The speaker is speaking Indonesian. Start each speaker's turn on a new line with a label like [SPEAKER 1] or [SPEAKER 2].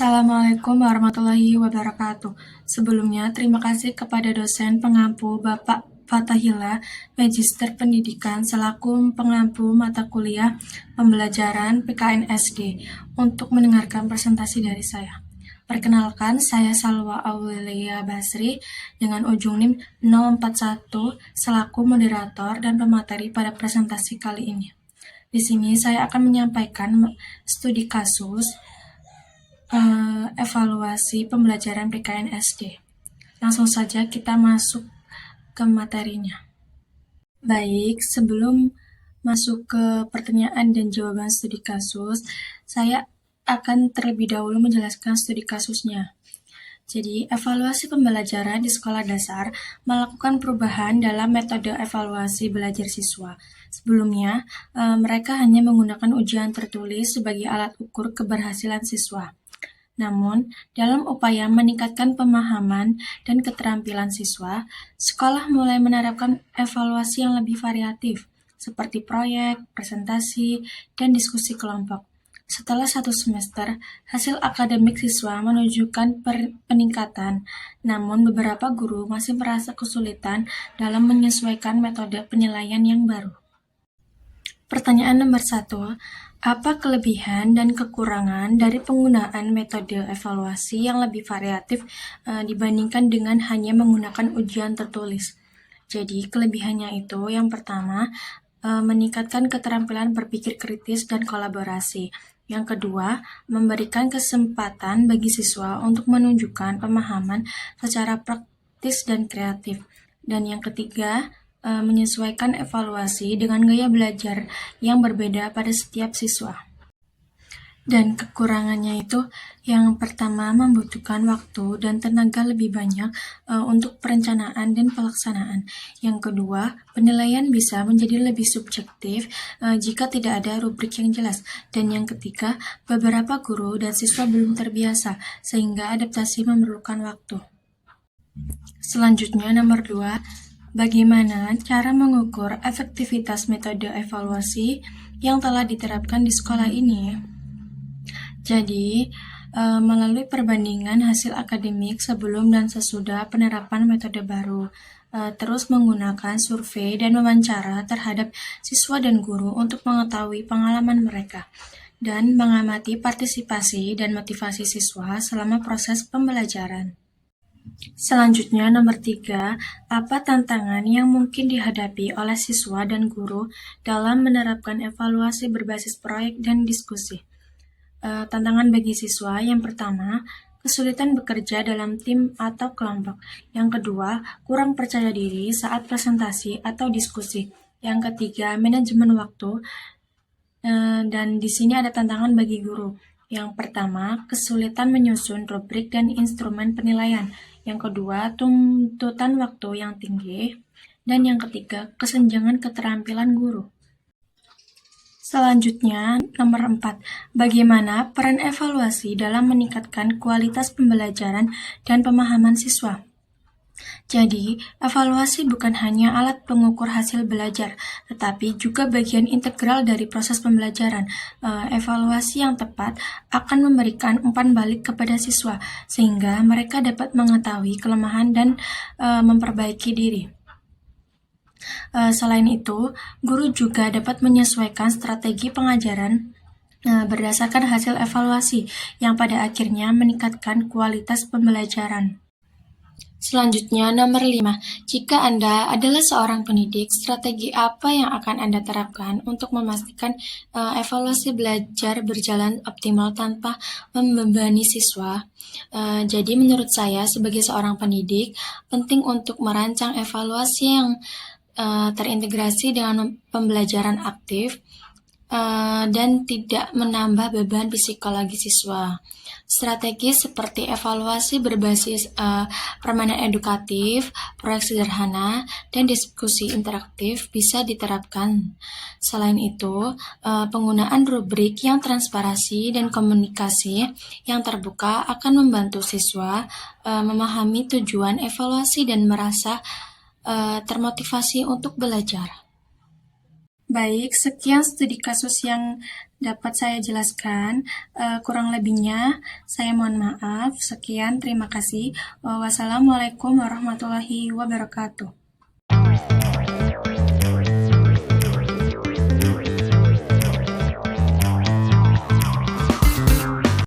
[SPEAKER 1] Assalamualaikum warahmatullahi wabarakatuh. Sebelumnya, terima kasih kepada dosen pengampu Bapak Fatahillah, Magister Pendidikan selaku pengampu mata kuliah pembelajaran PKN SD untuk mendengarkan presentasi dari saya. Perkenalkan, saya Salwa Aulilia Basri dengan ujung NIM 041 selaku moderator dan pemateri pada presentasi kali ini. Di sini saya akan menyampaikan studi kasus evaluasi pembelajaran PKN SD. Langsung saja kita masuk ke materinya. Baik, sebelum masuk ke pertanyaan dan jawaban studi kasus, saya akan terlebih dahulu menjelaskan studi kasusnya. Jadi, evaluasi pembelajaran di sekolah dasar melakukan perubahan dalam metode evaluasi belajar siswa. Sebelumnya, mereka hanya menggunakan ujian tertulis sebagai alat ukur keberhasilan siswa. Namun, dalam upaya meningkatkan pemahaman dan keterampilan siswa, sekolah mulai menerapkan evaluasi yang lebih variatif, seperti proyek, presentasi, dan diskusi kelompok. Setelah 1 semester, hasil akademik siswa menunjukkan peningkatan, namun beberapa guru masih merasa kesulitan dalam menyesuaikan metode penilaian yang baru. Pertanyaan nomor 1. Apa kelebihan dan kekurangan dari penggunaan metode evaluasi yang lebih variatif dibandingkan dengan hanya menggunakan ujian tertulis? Jadi, kelebihannya itu yang pertama, meningkatkan keterampilan berpikir kritis dan kolaborasi. Yang kedua, memberikan kesempatan bagi siswa untuk menunjukkan pemahaman secara praktis dan kreatif. Dan yang ketiga, menyesuaikan evaluasi dengan gaya belajar yang berbeda pada setiap siswa. Dan kekurangannya itu yang pertama membutuhkan waktu dan tenaga lebih banyak untuk perencanaan dan pelaksanaan. Yang kedua, penilaian bisa menjadi lebih subjektif jika tidak ada rubrik yang jelas. Dan yang ketiga, beberapa guru dan siswa belum terbiasa sehingga adaptasi memerlukan waktu. Selanjutnya nomor 2, bagaimana cara mengukur efektivitas metode evaluasi yang telah diterapkan di sekolah ini? Jadi, melalui perbandingan hasil akademik sebelum dan sesudah penerapan metode baru, terus menggunakan survei dan wawancara terhadap siswa dan guru untuk mengetahui pengalaman mereka, dan mengamati partisipasi dan motivasi siswa selama proses pembelajaran. Selanjutnya, nomor 3, apa tantangan yang mungkin dihadapi oleh siswa dan guru dalam menerapkan evaluasi berbasis proyek dan diskusi? Tantangan bagi siswa yang pertama, kesulitan bekerja dalam tim atau kelompok. Yang kedua, kurang percaya diri saat presentasi atau diskusi. Yang ketiga, manajemen waktu. Dan di sini ada tantangan bagi guru. Yang pertama, kesulitan menyusun rubrik dan instrumen penilaian. Yang kedua, tuntutan waktu yang tinggi. Dan yang ketiga, kesenjangan keterampilan guru. Selanjutnya, nomor 4. Bagaimana peran evaluasi dalam meningkatkan kualitas pembelajaran dan pemahaman siswa? Jadi, evaluasi bukan hanya alat pengukur hasil belajar, tetapi juga bagian integral dari proses pembelajaran. Evaluasi yang tepat akan memberikan umpan balik kepada siswa, sehingga mereka dapat mengetahui kelemahan dan memperbaiki diri. Selain itu, guru juga dapat menyesuaikan strategi pengajaran berdasarkan hasil evaluasi yang pada akhirnya meningkatkan kualitas pembelajaran. Selanjutnya, nomor 5. Jika Anda adalah seorang pendidik, strategi apa yang akan Anda terapkan untuk memastikan evaluasi belajar berjalan optimal tanpa membebani siswa? Jadi menurut saya, sebagai seorang pendidik, penting untuk merancang evaluasi yang terintegrasi dengan pembelajaran aktif dan tidak menambah beban psikologi siswa. Strategi seperti evaluasi berbasis permainan edukatif, proyek sederhana, dan diskusi interaktif bisa diterapkan. Selain itu, penggunaan rubrik yang transparansi dan komunikasi yang terbuka akan membantu siswa memahami tujuan evaluasi dan merasa termotivasi untuk belajar. Baik, sekian studi kasus yang dapat saya jelaskan. Kurang lebihnya, saya mohon maaf. Sekian, terima kasih. Wassalamualaikum warahmatullahi wabarakatuh.